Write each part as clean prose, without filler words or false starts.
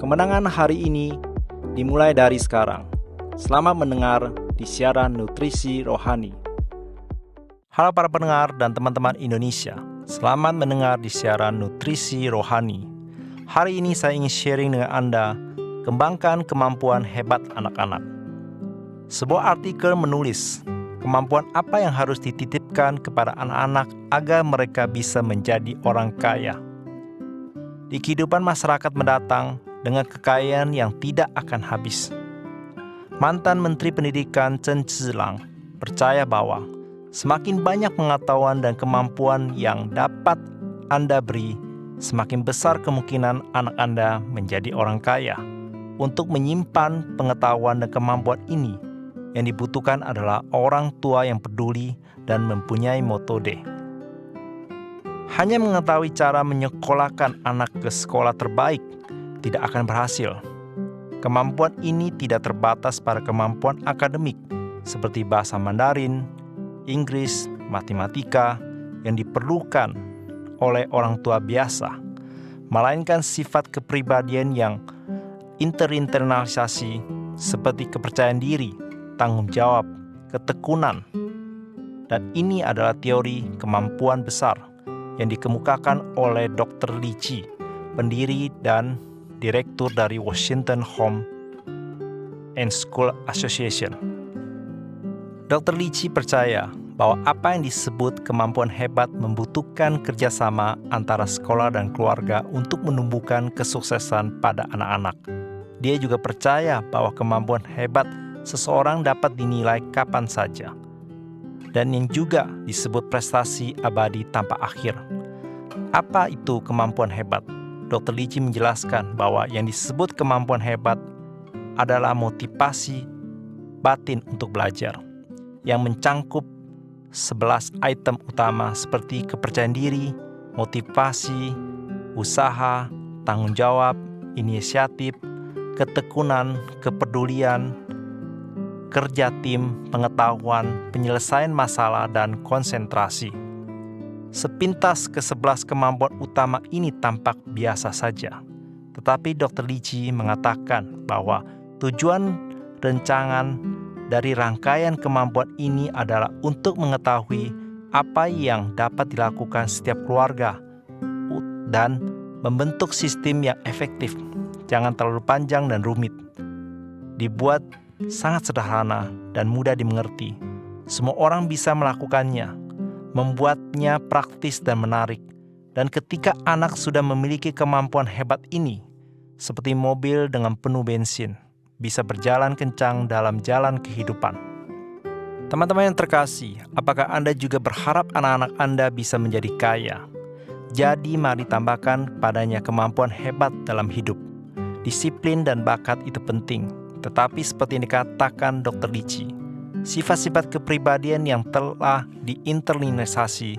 Kemenangan hari ini dimulai dari sekarang. Selamat mendengar di siaran Nutrisi Rohani. Halo para pendengar dan teman-teman Indonesia. Selamat mendengar di siaran Nutrisi Rohani. Hari ini saya ingin sharing dengan Anda, kembangkan kemampuan hebat anak-anak. Sebuah artikel menulis, kemampuan apa yang harus dititipkan kepada anak-anak agar mereka bisa menjadi orang kaya. Di kehidupan masyarakat mendatang dengan kekayaan yang tidak akan habis. Mantan Menteri Pendidikan Chen Zhilang percaya bahwa semakin banyak pengetahuan dan kemampuan yang dapat Anda beri, semakin besar kemungkinan anak Anda menjadi orang kaya. Untuk menyimpan pengetahuan dan kemampuan ini, yang dibutuhkan adalah orang tua yang peduli dan mempunyai metode. Hanya mengetahui cara menyekolahkan anak ke sekolah terbaik tidak akan berhasil. Kemampuan ini tidak terbatas pada kemampuan akademik seperti bahasa Mandarin, Inggris, matematika yang diperlukan oleh orang tua biasa, melainkan sifat kepribadian yang internalisasi seperti kepercayaan diri, tanggung jawab, ketekunan. Dan ini adalah teori kemampuan besar yang dikemukakan oleh Dr. Li Qi, pendiri dan direktur dari Washington Home and School Association. Dr. Li Qi percaya bahwa apa yang disebut kemampuan hebat membutuhkan kerjasama antara sekolah dan keluarga untuk menumbuhkan kesuksesan pada anak-anak. Dia juga percaya bahwa kemampuan hebat seseorang dapat dinilai kapan saja, dan yang juga disebut prestasi abadi tanpa akhir. Apa itu kemampuan hebat? Dr. Li Qi menjelaskan bahwa yang disebut kemampuan hebat adalah motivasi batin untuk belajar, yang mencangkup 11 item utama seperti kepercayaan diri, motivasi, usaha, tanggung jawab, inisiatif, ketekunan, kepedulian, kerja tim, pengetahuan, penyelesaian masalah, dan konsentrasi. Sepintas ke-11 kemampuan utama ini tampak biasa saja. Tetapi Dr. Li Qi mengatakan bahwa tujuan rancangan dari rangkaian kemampuan ini adalah untuk mengetahui apa yang dapat dilakukan setiap keluarga dan membentuk sistem yang efektif. Jangan terlalu panjang dan rumit. Dibuat sangat sederhana dan mudah dimengerti. Semua orang bisa melakukannya, membuatnya praktis dan menarik. Dan ketika anak sudah memiliki kemampuan hebat ini, seperti mobil dengan penuh bensin, bisa berjalan kencang dalam jalan kehidupan. Teman-teman yang terkasih, apakah Anda juga berharap anak-anak Anda bisa menjadi kaya? Jadi mari tambahkan padanya kemampuan hebat dalam hidup. Disiplin dan bakat itu penting, tetapi seperti yang dikatakan Dr. Li Qi, sifat-sifat kepribadian yang telah diinternalisasi,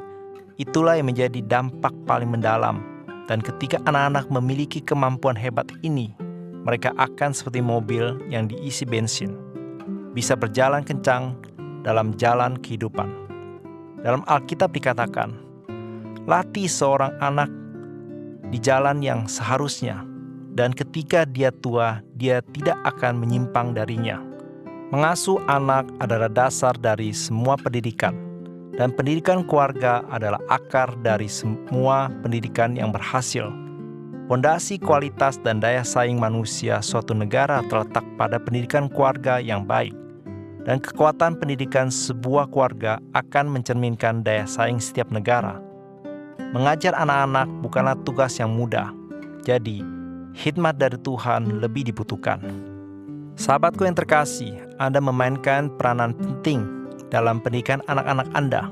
itulah yang menjadi dampak paling mendalam. Dan ketika anak-anak memiliki kemampuan hebat ini, mereka akan seperti mobil yang diisi bensin, bisa berjalan kencang dalam jalan kehidupan. Dalam Alkitab dikatakan, latih seorang anak di jalan yang seharusnya, dan ketika dia tua, dia tidak akan menyimpang darinya. Mengasuh anak adalah dasar dari semua pendidikan, dan pendidikan keluarga adalah akar dari semua pendidikan yang berhasil. Fondasi kualitas dan daya saing manusia suatu negara terletak pada pendidikan keluarga yang baik, dan kekuatan pendidikan sebuah keluarga akan mencerminkan daya saing setiap negara. Mengajar anak-anak bukanlah tugas yang mudah, jadi khidmat dari Tuhan lebih dibutuhkan. Sahabatku yang terkasih, Anda memainkan peranan penting dalam pendidikan anak-anak Anda.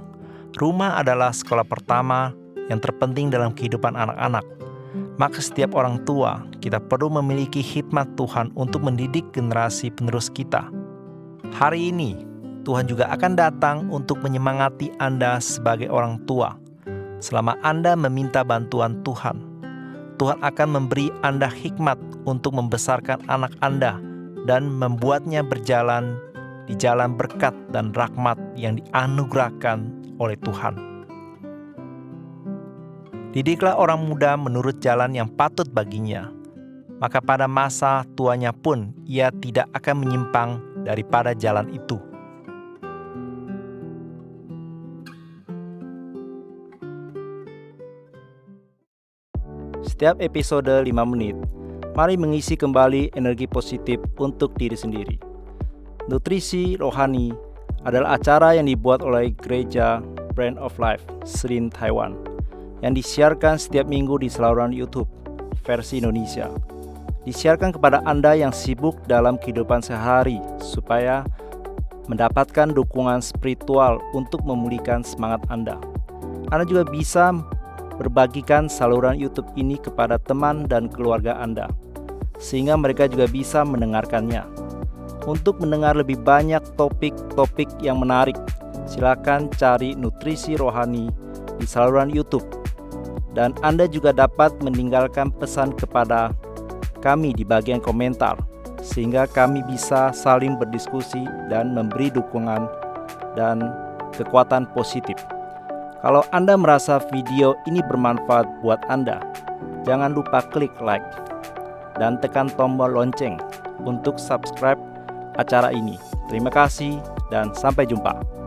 Rumah adalah sekolah pertama yang terpenting dalam kehidupan anak-anak. Maka setiap orang tua, kita perlu memiliki khidmat Tuhan untuk mendidik generasi penerus kita. Hari ini, Tuhan juga akan datang untuk menyemangati Anda sebagai orang tua. Selama Anda meminta bantuan Tuhan, Tuhan akan memberi Anda hikmat untuk membesarkan anak Anda dan membuatnya berjalan di jalan berkat dan rahmat yang dianugerahkan oleh Tuhan. Didiklah orang muda menurut jalan yang patut baginya. maka pada masa tuanya pun ia tidak akan menyimpang daripada jalan itu. Setiap episode 5 menit, mari mengisi kembali energi positif untuk diri sendiri. Nutrisi Rohani adalah acara yang dibuat oleh Gereja Brand of Life, Srin, Taiwan, yang disiarkan setiap minggu di saluran YouTube versi Indonesia. Disiarkan kepada Anda yang sibuk dalam kehidupan sehari supaya mendapatkan dukungan spiritual untuk memulihkan semangat Anda. Anda juga bisa berbagikan saluran YouTube ini kepada teman dan keluarga Anda, sehingga mereka juga bisa mendengarkannya. Untuk mendengar lebih banyak topik-topik yang menarik, silakan cari Nutrisi Rohani di saluran YouTube. Dan Anda juga dapat meninggalkan pesan kepada kami di bagian komentar, sehingga kami bisa saling berdiskusi dan memberi dukungan dan kekuatan positif. Kalau Anda merasa video ini bermanfaat buat Anda, jangan lupa klik like dan tekan tombol lonceng untuk subscribe acara ini. Terima kasih dan sampai jumpa.